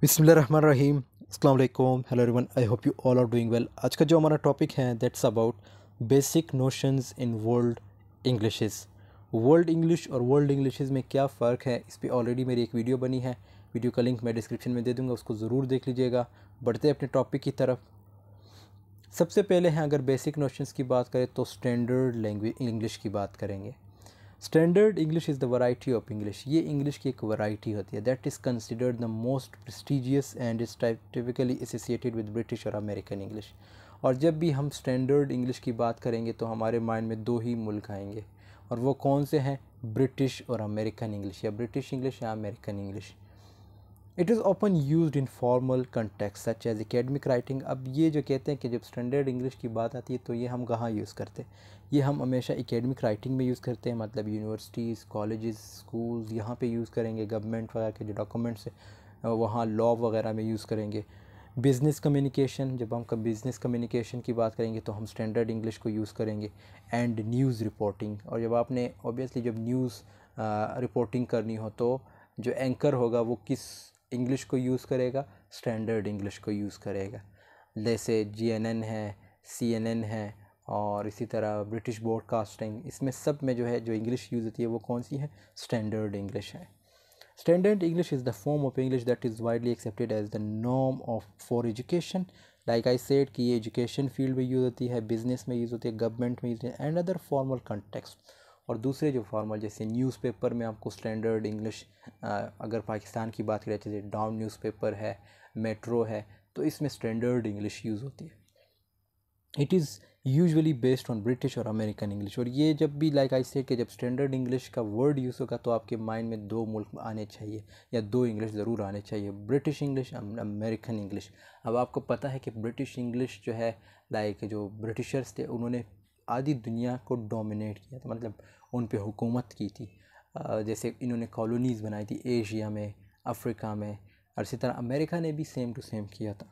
बिस्मिल्लाहिर्रहमानिर्रहीम। अस्सलाम वालेकुम। Hello everyone, I hope you all are doing well. आज का जो हमारा टॉपिक है that's about basic notions in world Englishes. World English और वर्ल्ड इंग्लिशेस में क्या फ़र्क है, इस पे ऑलरेडी मेरी एक वीडियो बनी है। वीडियो का लिंक मैं डिस्क्रिप्शन में दे दूँगा, उसको ज़रूर देख लीजिएगा। बढ़ते अपने टॉपिक की तरफ। सबसे पहले हैं, अगर बेसिक नोशंस की बात करें तो स्टैंडर्ड लैंग्वेज इंग्लिश की बात करेंगे। Standard English is the variety of English. ये इंग्लिश की एक वैरायटी होती है that is considered the most prestigious and is typically associated with British और अमेरिकन इंग्लिश। और जब भी हम स्टैंडर्ड इंग्लिश की बात करेंगे तो हमारे माइंड में दो ही मुल्क आएंगे, और वो कौन से हैं? ब्रिटिश और अमेरिकन इंग्लिश, या ब्रिटिश इंग्लिश या American English. It is often used in formal context such as academic writing. अब ये जो कहते हैं कि जब स्टैंडर्ड इंग्लिश की बात आती है तो ये हम कहाँ यूज़ करते हैं? ये हम हमेशा एकेडमिक राइटिंग में यूज़ करते हैं, मतलब यूनिवर्सिटीज़, कॉलेजेस, स्कूल्स, यहाँ पे यूज़ करेंगे। गवर्नमेंट वगैरह के जो डॉक्यूमेंट्स है वहाँ लॉ वगैरह में यूज़ करेंगे। बिज़नेस कम्युनिकेशन, जब हम बिज़नेस कम्युनिकेशन की बात करेंगे तो हम स्टैंडर्ड इंग्लिश को यूज़ करेंगे। एंड न्यूज़ रिपोर्टिंग, और जब आपने ऑब्वियसली जब न्यूज़ रिपोर्टिंग करनी हो तो जो एंकर होगा वो किस इंग्लिश को यूज़ करेगा? स्टैंडर्ड इंग्लिश को यूज़ करेगा। जैसे जीएनएन है, सीएनएन है, और इसी तरह ब्रिटिश ब्रॉडकास्टिंग, इसमें सब में जो है जो इंग्लिश यूज़ होती है वो कौन सी है? स्टैंडर्ड इंग्लिश है। Standard English is the form of English that is widely accepted as the norm of for education. Like I said कि ये एजुकेशन फील्ड में यूज़ होती है, बिजनेस में यूज़ होती है, गवर्नमेंट में यूज़ होती है, एंड अदर फॉर्मल कंटेक्स्ट। और दूसरे जो फॉर्मल, जैसे न्यूज़पेपर में आपको स्टैंडर्ड इंग्लिश, अगर पाकिस्तान की बात करें जैसे डाउन न्यूज़पेपर है, मेट्रो है, तो इसमें स्टैंडर्ड इंग्लिश यूज़ होती है। It is usually based on British और अमेरिकन इंग्लिश। और ये जब भी लाइक आई से कि जब स्टैंडर्ड इंग्लिश का वर्ड यूज़ होगा तो आपके माइंड में दो मुल्क आने चाहिए, या दो इंग्लिश ज़रूर आने चाहिए, ब्रिटिश इंग्लिश, अमेरिकन इंग्लिश। अब आपको पता है कि ब्रिटिश इंग्लिश जो है, लाइक जो ब्रिटिशर्स थे उन्होंने आधी दुनिया को डोमिनेट किया था, मतलब उन पे हुकूमत की थी। जैसे इन्होंने कॉलोनीज़ बनाई थी एशिया में, अफ्रीका में, और इसी तरह अमेरिका ने भी सेम टू सेम किया था,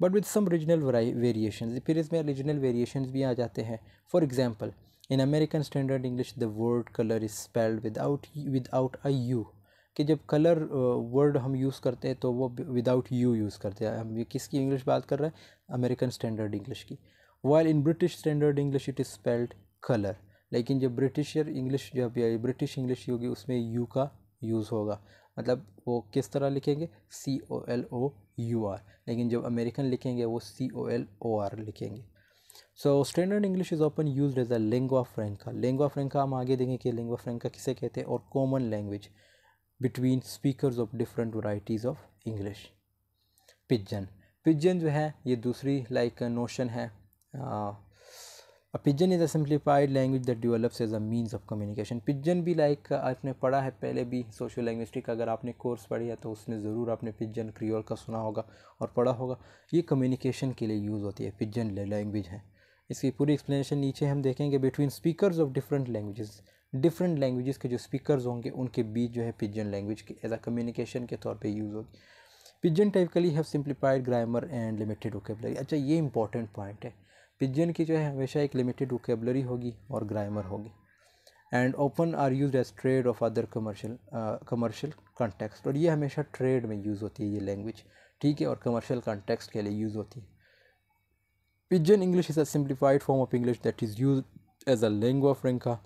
but with some regional variations. फिर इसमें रीजनल वेरिएशंस भी आ जाते हैं। For example, in American standard English the word colour is spelled without a U. कि जब कलर वर्ड हम यूज़ करते हैं तो वो विदाउट यू यूज़ करते हैं। हम ये किसकी इंग्लिश बात कर रहे हैं? अमेरिकन स्टैंडर्ड इंग्लिश की। While in British standard English it is spelled colour. लेकिन जब ब्रिटिशर इंग्लिश, जब ब्रिटिश इंग्लिश होगी उसमें यू का यूज़ होगा, मतलब वो किस तरह लिखेंगे? COLOUR। लेकिन जब अमेरिकन लिखेंगे वो COLOR लिखेंगे। So standard English is often used as a lingua franca. Lingua franca हम आगे देखेंगे कि लिंगुआ फ्रैंका किसे कहते हैं, और common language between speakers of different varieties of English. Pidgin, pidgin जो है ये दूसरी लाइक नोशन है। Pidgin is a simplified language that develops as a means of communication. Pidgin भी लाइक आपने पढ़ा है पहले भी, सोशल लैंग्विस्टिक अगर आपने कोर्स पढ़ी है तो उसमें ज़रूर आपने पिजन क्रियोल का सुना होगा और पढ़ा होगा। ये कम्युनिकेशन के लिए यूज़ होती है, पिजन लैंग्वेज है। इसकी पूरी एक्सप्लेनेशन नीचे हम देखेंगे। Between speakers of different languages के जो स्पीकर्स होंगे उनके बीच जो है पिजन लैंग्वेज की एज अ कम्युनिकेशन के तौर पे यूज़ होगी। Pigeon typically have simplified grammar and limited vocabulary. अच्छा, ये इंपॉर्टेंट पॉइंट है। पिजन की जो है हमेशा एक लिमिटेड वोकेबलरी होगी और ग्रामर होगी। And often are used as trade of other commercial context. और ये हमेशा ट्रेड में यूज़ होती है ये लैंग्वेज, ठीक है, और कमर्शियल कॉन्टेक्स्ट के लिए यूज़ होती है। Pidgin English is a simplified form of English that is used as a lingua franca।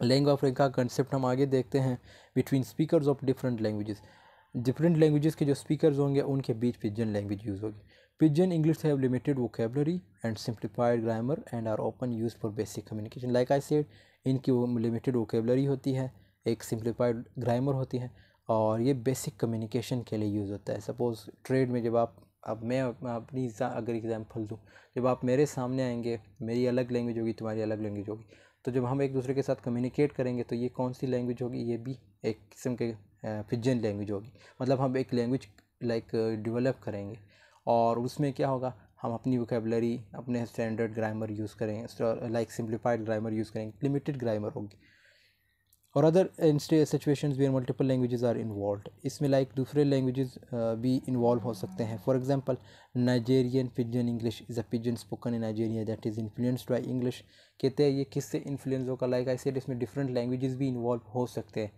lingua franca concept हम आगे देखते हैं। Between speakers of different languages के जो स्पीकर्स होंगे उनके बीच पिजन लैंग्वेज यूज़ होगी। Pidgin English have limited vocabulary and simplified grammar and are often used for basic communication. Like I said, इनकी वो लिमिटेड वोकेबलरी होती है, एक सिंप्लीफाइड ग्रामर होती है, और ये बेसिक कम्युनिकेशन के लिए यूज़ होता है। सपोज़ ट्रेड में जब आप, अब मैं अपनी अगर एग्जांपल दूँ, जब आप मेरे सामने आएंगे, मेरी अलग लैंग्वेज होगी, तुम्हारी अलग लैंग्वेज होगी, तो जब हम एक दूसरे के साथ कम्युनिकेट करेंगे तो ये कौन सी लैंग्वेज होगी? ये भी एक किस्म के पिजन लैंग्वेज होगी। मतलब हम एक लैंग्वेज लाइक डेवलप करेंगे, और उसमें क्या होगा, हम अपनी वोकेबलरी, अपने स्टैंडर्ड ग्रामर यूज़ करेंगे, लाइक सिंप्लीफाइड ग्रामर यूज़ करेंगे, लिमिटेड ग्रामर होगी। और other situations where multiple languages are involve. इसमें लाइक दूसरे लैंग्वेजेस भी इन्वॉल्व हो सकते हैं। For example, Nigerian pidgin English is a pidgin spoken in Nigeria that is influenced by English. कहते हैं ये किससे इन्फ्लुएंस होगा? लाइक आई सेड, इसमें डिफरेंट लैंग्वेजेस भी इन्वॉल्व हो सकते हैं।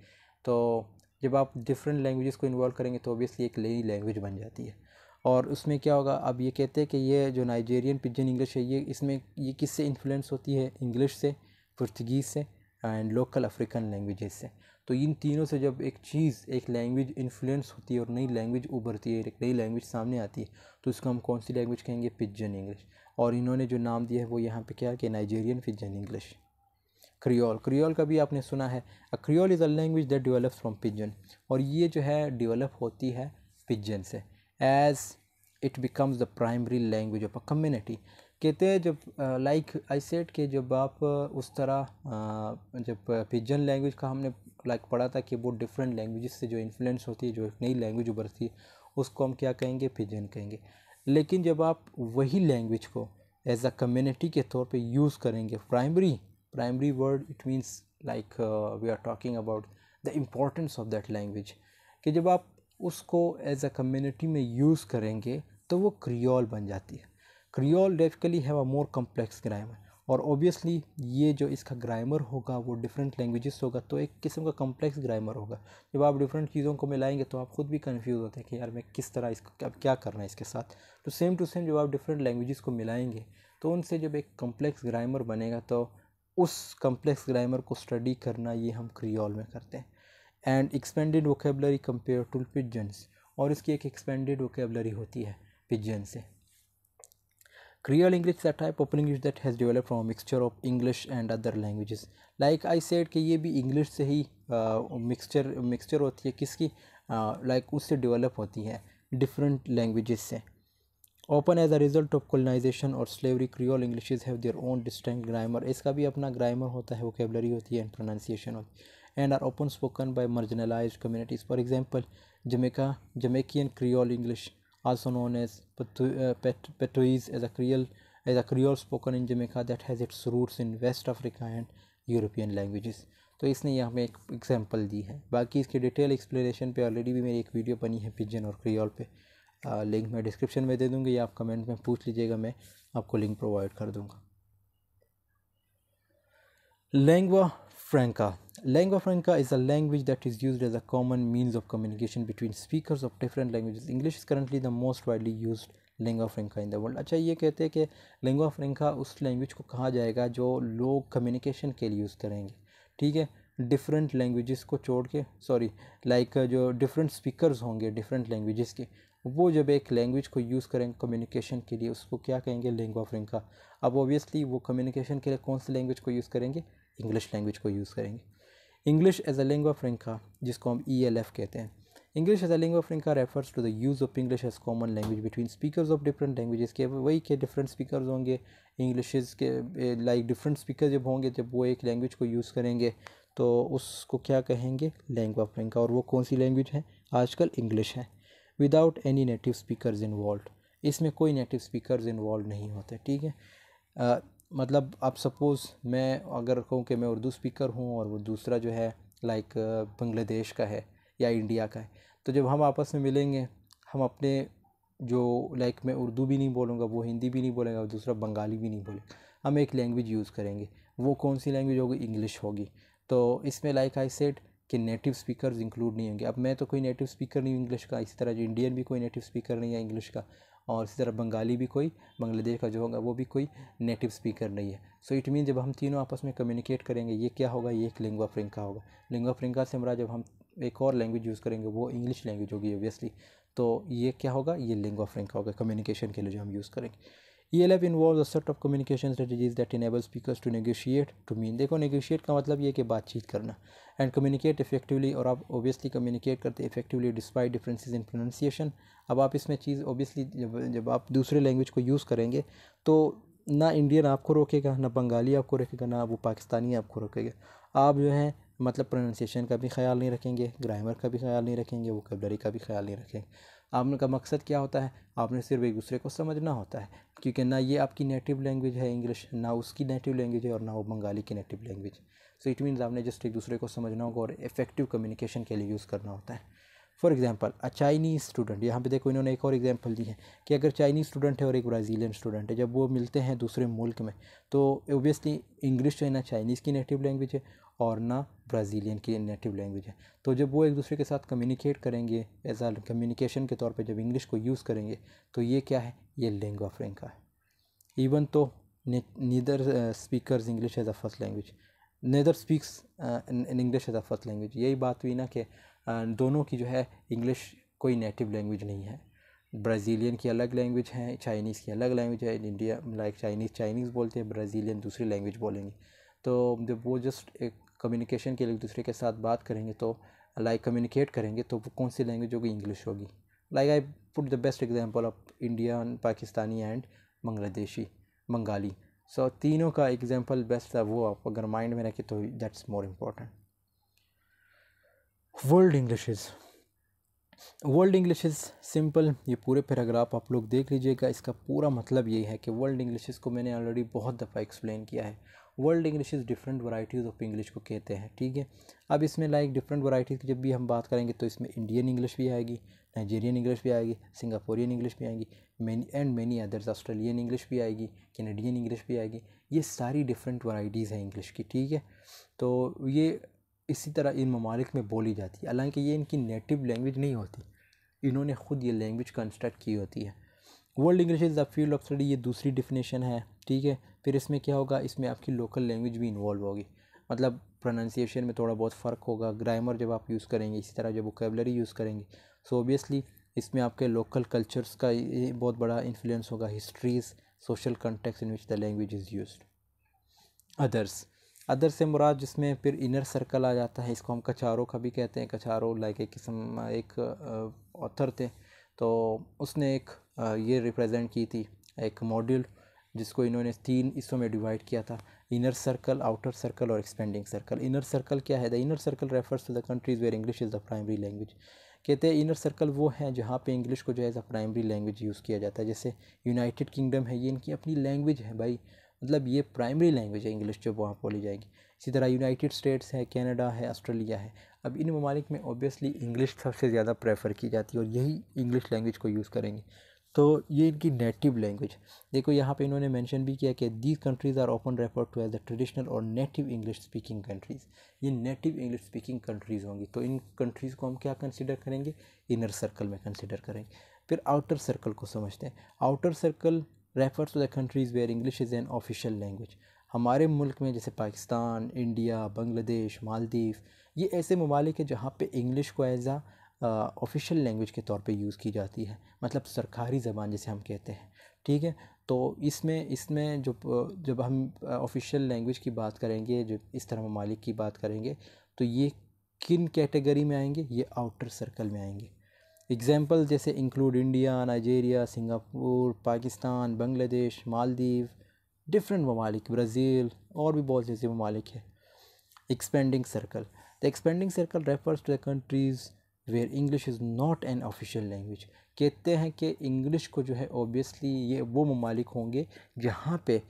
तो जब आप डिफरेंट लैंग्वेजेस को इन्वॉल्व करेंगे तो ऑब्वियसली एक नई लैंग्वेज बन जाती है। और उसमें क्या होगा, अब ये कहते हैं कि ये जो नाइजेरियन पिजन इंग्लिश है ये किससे इन्फ्लुएंस होती है, इंग्लिश से, पुर्तगीज़ से एंड लोकल अफ्रीकन लैंग्वेजेस से। तो इन तीनों से जब एक लैंग्वेज इन्फ्लुएंस होती है और नई लैंग्वेज उभरती है, एक नई लैंग्वेज सामने आती है, तो उसको हम कौन सी लैंग्वेज कहेंगे, पिजन इंग्लिश। और इन्होंने जो नाम दिया है वो यहाँ पे क्या है कि नाइजेरियन पिजन इंग्लिश। क्रियोल का भी आपने सुना है, a creole is a language that develops from pidgin, और ये जो है डेवलप होती है पिजन से as it becomes the primary language of a community. कहते हैं जब लाइक आई सेड कि जब आप उस तरह जब पिजन लैंग्वेज का हमने पढ़ा था कि वो डिफरेंट लैंग्वेजेस से जो इन्फ्लुएंस होती है, जो एक नई लैंग्वेज उभरती है, उसको हम क्या कहेंगे, पिजन कहेंगे। लेकिन जब आप वही लैंग्वेज को एज अ कम्युनिटी के तौर पे यूज़ करेंगे, primary word it means like we are talking about the importance of that language, कि जब आप उसको एज अ कम्युनिटी में यूज़ करेंगे तो वो क्रियोल बन जाती है। Creole definitely have a more complex grammar, और ऑब्वियसली ये जो इसका ग्रामर होगा वो डिफरेंट लैंग्वेजेस होगा, तो एक किस्म का कम्प्लेक्स ग्रामर होगा। जब आप डिफरेंट चीज़ों को मिलाएंगे तो आप खुद भी कंफ्यूज होते हैं कि यार मैं किस तरह इसको क्या करना है इसके साथ। तो सेम टू सेम जब आप डिफरेंट लैंग्वेजेस को मिलाएंगे तो उनसे जब एक कम्प्लेक्स ग्रामर बनेगा, तो उस कम्प्लेक्स ग्रामर को स्टडी करना ये हम क्रियोल में करते हैं। And expanded vocabulary compare to pidgins, और इसकी एक एक्सपेंडेड वोकेबलरी होती है पिजन से। Creole English is a type of English that has developed from a mixture of English and other languages. Like I said कि ये भी English से ही मिक्सचर होती है किसकी, उससे डेवलप होती है डिफरेंट लैंग्वेजेस से। Often as a result of colonization or slavery, Creole Englishes have their own distinct grammar. इसका भी अपना grammar होता है, vocabulary होती है and pronunciation होती है, and are often spoken by marginalized communities. For example, Jamaican Creole English, also known as Patois, as a Creole spoken in Jamaica that has its roots in West Africa and European languages. तो इसने यहाँ में एक example दी है। बाकी इसके detail explanation पे already भी मेरी एक वीडियो बनी है पिजन और क्रियोल पे, लिंक मैं डिस्क्रिप्शन में दे दूँगी, या आप कमेंट में पूछ लीजिएगा, मैं आपको लिंक प्रोवाइड कर दूँगा। Lingua franca. Lingua franca is a language that is used as a common means of communication between speakers of different languages. English is currently the most widely used lingua franca in the world. अच्छा, ये कहते हैं कि lingua franca उस language को कहा जाएगा जो लोग कम्युनिकेशन के लिए यूज़ करेंगे, ठीक है, डिफरेंट लैंग्वेजेस को छोड़ के, जो डिफरेंट स्पीकर्स होंगे डिफरेंट लैंग्वेजेस के, वो जब एक लैंग्वेज को यूज़ करेंगे कम्युनिकेशन के लिए, उसको क्या कहेंगे, लिंगुआ फ्रेंका। अब ऑब्वियसली वो कम्युनिकेशन के लिए कौन सी लैंग्वेज को यूज़ करेंगे, इंग्लिश लैंग्वेज को यूज़ करेंगे। English as a lingua franca, जिसको हम ELF कहते हैं। English as a lingua franca refers to the use of English as common language between speakers of different languages के, वही के डिफरेंट स्पीकर्स होंगे इंग्लिश के, डिफरेंट स्पीकर जब होंगे, जब वो एक लैंग्वेज को यूज़ करेंगे तो उसको क्या कहेंगे, लिंगुआ फ्रेंका। और वो कौन सी लैंग्वेज है, आजकल इंग्लिश है। Without any native speakers involve, इसमें कोई नेटिव स्पीकर्स इन्वॉल्व नहीं होते, ठीक है। मतलब आप सपोज़ मैं अगर कहूँ कि मैं उर्दू स्पीकर हूँ और वो दूसरा जो है बांग्लादेश का है या इंडिया का है, तो जब हम आपस में मिलेंगे, हम अपने जो मैं उर्दू भी नहीं बोलूँगा, वो हिंदी भी नहीं बोलेगा, और दूसरा बंगाली भी नहीं बोलेगा, हम एक लैंग्वेज यूज़ करेंगे। वो कौन सी लैंग्वेज होगी, इंग्लिश होगी। तो इसमें आई सेड कि नेटिव स्पीकर्स इंक्लूड नहीं होंगे। अब मैं तो कोई नेटिव स्पीकर नहीं हूँ इंग्लिश का, इसी तरह जो इंडियन भी कोई नेटिव स्पीकर नहीं है इंग्लिश का, और इसी तरह बंगाली भी कोई, बांग्लादेश का जो होगा वो भी कोई नेटिव स्पीकर नहीं है। सो इट मीन जब हम तीनों आपस में कम्युनिकेट करेंगे, ये क्या होगा, ये एक लिंगुआ फ्रेंका होगा। लिंगुआ फ्रेंका से हमारा जब हम एक और लैंग्वेज यूज़ करेंगे वो इंग्लिश लैंग्वेज होगी ऑब्वियसली, तो ये क्या होगा, ये लिंगुआ फ्रेंका होगा कम्युनिकेशन के लिए जो हम यूज़ करेंगे। ELF involves a set of communication strategies that enable speakers to negotiate to mean, देखो negotiate का मतलब ये कि बातचीत करना, and communicate effectively, और आप obviously communicate करते effectively despite differences in pronunciation। अब आप इसमें चीज़ obviously जब आप दूसरे लैंग्वेज को यूज़ करेंगे तो ना इंडियन आपको रोकेगा, ना बंगाली आपको रोकेगा, ना वो पाकिस्तानी आपको रोकेगा। आप जो है मतलब प्रोनाउंसिएशन का भी ख्याल नहीं रखेंगे, ग्रामर का भी ख्याल नहीं रखेंगे, वोकैबुलरी का भी ख्याल नहीं रखेंगे। आपका मकसद क्या होता है, आपने सिर्फ एक दूसरे को समझना होता है, क्योंकि ना ये आपकी नेटिव लैंग्वेज है इंग्लिश, ना उसकी नेटिव लैंग्वेज है, और ना वो बंगाली की native language. So it means आपने जस्ट एक दूसरे को समझना होगा और इफ़ेक्टिव कम्युनिकेशन के लिए यूज़ करना होता है। For example a Chinese student, यहाँ पे देखो इन्होंने एक और एग्जांपल दी है कि अगर चाइनीज़ स्टूडेंट है और एक ब्राज़ीलियन स्टूडेंट है, जब वो मिलते हैं दूसरे मुल्क में, तो ओबियसली इंग्लिश जो है ना चाइनीज़ की नेटिव लैंग्वेज है और ना ब्राज़ीलियन की नेटिव लैंग्वेज है। तो जब वो एक दूसरे के साथ कम्युनिकेट करेंगे एज आ कम्युनिकेशन के तौर पे जब इंग्लिश को यूज़ करेंगे, तो ये क्या है, ये लिंगुआ फ्रैंका है। Even though neither speakers English as a first language, neither speaks in English as a first language. यही बात हुई ना कि दोनों की जो है इंग्लिश कोई नेटिव लैंग्वेज नहीं है। ब्राज़ीलियन की अलग लैंग्वेज है, चाइनीज़ की अलग लैंग्वेज है। इंडिया लाइक चाइनीज़ बोलते हैं, ब्राज़ीलियन दूसरी लैंग्वेज बोलेंगे। तो जब वो जस्ट एक कम्युनिकेशन के लिए एक दूसरे के साथ बात करेंगे, तो लाइक कम्युनिकेट करेंगे, तो वो कौन सी लैंग्वेज होगी, इंग्लिश होगी। Like I put the best example of Indian, Pakistani and Bangladeshi, Bengali. So तीनों का एग्जांपल बेस्ट था, वो आप अगर माइंड में रखें तो that's more important. World Englishes, world Englishes simple, ये पूरे पैराग्राफ आप लोग देख लीजिएगा। इसका पूरा मतलब यही है कि वर्ल्ड इंग्लिशेस को मैंने ऑलरेडी बहुत दफ़ा एक्सप्लेन किया है। World Englishes different varieties of English को कहते हैं, ठीक है। अब इसमें लाइक डिफरेंट वैराइटीज़ की जब भी हम बात करेंगे तो इसमें इंडियन इंग्लिश भी आएगी, नाइजीरियन इंग्लिश भी आएगी, सिंगापुरियन इंग्लिश भी आएगी, मैनी अदर्स, ऑस्ट्रेलियन इंग्लिश भी आएगी, कैनेडियन इंग्लिश भी आएगी। ये सारी डिफरेंट वैराइटीज़ हैं इंग्लिश की, ठीक है। तो ये इसी तरह इन ममालिक में बोली जाती है, हालांकि ये इनकी नेटिव लैंग्वेज नहीं होती, इन्होंने ख़ुद ये लैंग्वेज कंस्ट्रक्ट की होती है। World English is the field of study, ये दूसरी डिफिनेशन है, ठीक है। फिर इसमें क्या होगा, इसमें आपकी लोकल लैंग्वेज भी इन्वॉल्व होगी, मतलब प्रोनाउंसिएशन में थोड़ा बहुत फ़र्क होगा, ग्रामर जब आप यूज़ करेंगे, इसी तरह जब वोकेबलरी यूज़ करेंगे, सो ऑब्वियसली इसमें आपके लोकल कल्चर्स का ये बहुत बड़ा इन्फ्लुएंस होगा, histories, social context in which the language is used. Others से मुराद जिसमें फिर इनर सर्कल आ जाता है, इसको हम कचारों का भी कहते हैं। कचारों लाइक एक किस्म, एक ऑथर थे, तो उसने एक ये रिप्रेजेंट की थी, एक मॉड्यूल जिसको इन्होंने 3 हिस्सों में डिवाइड किया था, इनर सर्कल, आउटर सर्कल और एक्सपेंडिंग सर्कल। इनर सर्कल क्या है, the inner circle refers to the countries where English is the primary language. कहते हैं इनर सर्कल वो हैं जहाँ पे इंग्लिश को जो है as a primary language use किया जाता है। जैसे यूनाइटेड किंगडम है, ये इनकी अपनी लैंग्वेज है भाई, मतलब ये प्राइमरी लैंग्वेज है इंग्लिश जो वहाँ बोली जाएगी। इसी तरह यूनाइटेड स्टेट्स है, कनाडा है, ऑस्ट्रेलिया है। अब इन ममालिक में ऑब्वियसली इंग्लिश सबसे ज़्यादा प्रेफर की जाती है और यही इंग्लिश लैंग्वेज को यूज़ करेंगे। तो ये इनकी नेटिव लैंग्वेज। देखो यहाँ पे इन्होंने मेंशन भी किया कि these countries are often refer to as the traditional और नेटिव इंग्लिश स्पीकिंग कंट्रीज़। ये नेटिव इंग्लिश स्पीकिंग कंट्रीज़ होंगी, तो इन कंट्रीज़ को हम क्या कंसिडर करेंगे, इनर सर्कल में कंसिडर करेंगे। फिर आउटर सर्कल को समझते हैं। Outer circle refers to the countries where English is an official language. हमारे मुल्क में जैसे पाकिस्तान, इंडिया, बांग्लादेश, मालदीव, ये ऐसे ममालिक हैं जहाँ पे इंग्लिश को एज आ ऑफिशियल लैंग्वेज के तौर पे यूज़ की जाती है, मतलब सरकारी ज़बान जिसे हम कहते हैं, ठीक है। तो इसमें इसमें जब हम ऑफिशियल लैंग्वेज की बात करेंगे, जो इस तरह ममालिक की बात करेंगे, तो ये किन कैटेगरी में आएंगे, ये आउटर सर्कल में आएंगे। एग्जाम्पल जैसे include India, Nigeria, Singapore, Pakistan, Bangladesh, Maldives, different ममालिक, ब्राज़ील और भी बहुत से ममालिक हैं। Expanding circle, the expanding circle refers to the countries where English is not an official language. कहते हैं कि इंग्लिश को जो है ऑब्वियसली ये वो ममालिक होंगे जहाँ पे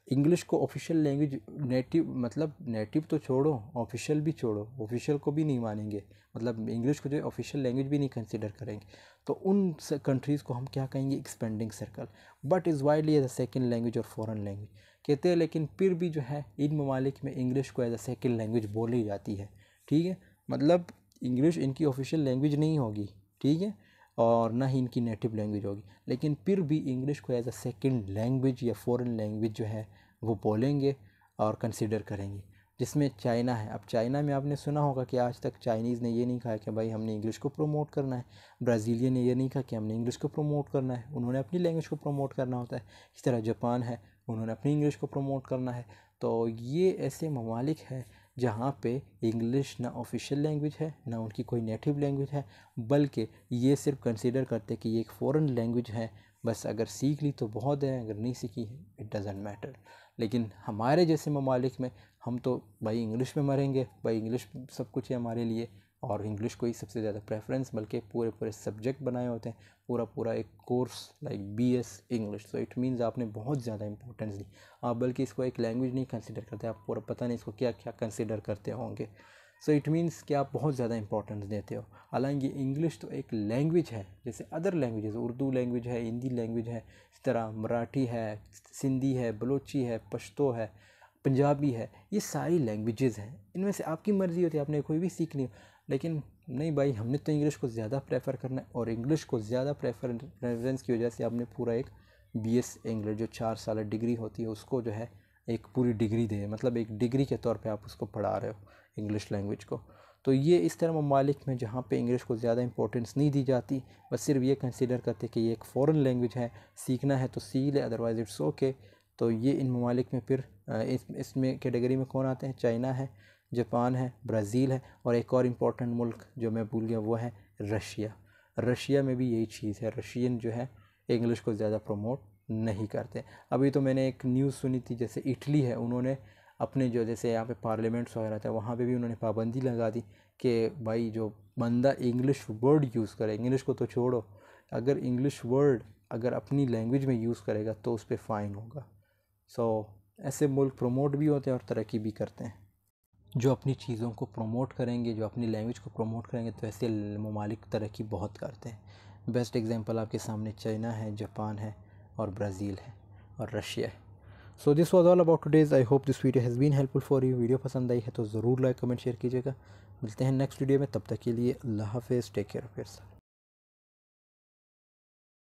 इंग्लिश को ऑफिशियल लैंग्वेज, नेटिव मतलब नेटिव तो छोड़ो, ऑफिशियल भी छोड़ो, ऑफिशियल को भी नहीं मानेंगे, मतलब इंग्लिश को जो है ऑफिशियल लैंग्वेज भी नहीं कंसिडर करेंगे, तो उन कंट्रीज़ को हम क्या कहेंगे, expanding circle. But is widely as a second language और फॉरेन लैंग्वेज। कहते हैं लेकिन फिर भी जो है इन ममालिक में इंग्लिश को एज अ सेकेंड लैंग्वेज बोली जाती है, ठीक है। मतलब इंग्लिश इनकी ऑफिशियल लैंग्वेज नहीं होगी, ठीक है, और ना ही इनकी नेटिव लैंग्वेज होगी, लेकिन फिर भी इंग्लिश को एज अ सेकेंड लैंग्वेज या फॉरेन लैंग्वेज जो है वो बोलेंगे और कंसिडर करेंगे। जिसमें चाइना है, अब चाइना में आपने सुना होगा कि आज तक चाइनीज़ ने ये नहीं कहा कि भाई हमने इंग्लिश को प्रमोट करना है, ब्राज़ीलियन ने ये नहीं कहा कि हमने इंग्लिश को प्रमोट करना है, उन्होंने अपनी लैंग्वेज को प्रमोट करना होता है। इस तरह जापान है, उन्होंने अपनी इंग्लिश को प्रमोट करना है। तो ये ऐसे ममालिक हैं जहाँ पे इंग्लिश ना ऑफिशियल लैंग्वेज है, ना उनकी कोई नेटिव लैंग्वेज है, बल्कि ये सिर्फ कंसीडर करते कि ये एक फ़ॉरेन लैंग्वेज है, बस अगर सीख ली तो बहुत है, अगर नहीं सीखी इट डज़ंट मैटर। लेकिन हमारे जैसे ममालिक में हम तो भाई इंग्लिश में मरेंगे, भाई इंग्लिश सब कुछ है हमारे लिए, और इंग्लिश को ही सबसे ज़्यादा प्रेफरेंस, बल्कि पूरे पूरे सब्जेक्ट बनाए होते हैं, पूरा पूरा एक course like BS English. So it means आपने बहुत ज़्यादा इंपॉर्टेंस दी, आप बल्कि इसको एक लैंग्वेज नहीं कंसिडर करते, आप पूरा पता नहीं इसको क्या क्या कंसिडर करते होंगे। सो इट मीन्स कि आप बहुत ज़्यादा इंपॉर्टेंस देते हो। हालांकि इंग्लिश तो एक लैंग्वेज है, जैसे अदर लैंग्वेजेस, उर्दू लैंग्वेज है, हिंदी लैंग्वेज है, इस तरह मराठी है, सिंधी है, बलोची है, पश्तो है, पंजाबी है, ये सारी लैंग्वेजेस हैं। इनमें से आपकी मर्ज़ी होती है, आपने कोई भी सीखनी हो। लेकिन नहीं भाई, हमने तो इंग्लिश को ज़्यादा प्रेफर करना है, और इंग्लिश को ज़्यादा प्रेफरेंस की वजह से आपने पूरा एक BS इंग्लिश जो 4 साल डिग्री होती है उसको जो है एक पूरी डिग्री दे, मतलब एक डिग्री के तौर पे आप उसको पढ़ा रहे हो इंग्लिश लैंग्वेज को। तो ये इस तरह ममालिक में जहाँ पे इंग्लिश को ज़्यादा इंपॉर्टेंस नहीं दी जाती, बस सिर्फ ये कंसिडर करते कि ये एक फ़ॉरेन लैंग्वेज है, सीखना है तो सीख ले, अदरवाइज़ इट्स ओके। तो ये इन ममालिक में फिर इसमें कैटेगरी में कौन आते हैं? चाइना है, जापान है, ब्राज़ील है, और एक और इम्पॉर्टेंट मुल्क जो मैं भूल गया वो है रशिया। रशिया में भी यही चीज़ है, रशियन जो है इंग्लिश को ज़्यादा प्रमोट नहीं करते। अभी तो मैंने एक न्यूज़ सुनी थी, जैसे इटली है, उन्होंने अपने जो जैसे यहाँ पे पार्लियामेंट्स वगैरह था वहाँ पे भी उन्होंने पाबंदी लगा दी कि भाई जो बंदा इंग्लिश वर्ड यूज़ करे, इंग्लिश को तो छोड़ो, अगर इंग्लिश वर्ड अगर अपनी लैंग्वेज में यूज़ करेगा तो उस पर फ़ाइन होगा। सो ऐसे मुल्क प्रमोट भी होते हैं और तरक्की भी करते हैं। जो अपनी चीज़ों को प्रमोट करेंगे, जो अपनी लैंग्वेज को प्रमोट करेंगे, तो ऐसे ममालिक तरक्की बहुत करते हैं। बेस्ट एग्जांपल आपके सामने चाइना है, जापान है, और ब्राज़ील है, और रशिया है। So this was all about today's. I hope this video has been helpful for you. Video पसंद आई है तो ज़रूर लाइक कमेंट शेयर कीजिएगा। मिलते हैं नेक्स्ट वीडियो में, तब तक के लिए अल्लाह हाफ़िज़, टेक केयर ऑफ़ योरसेल्फ।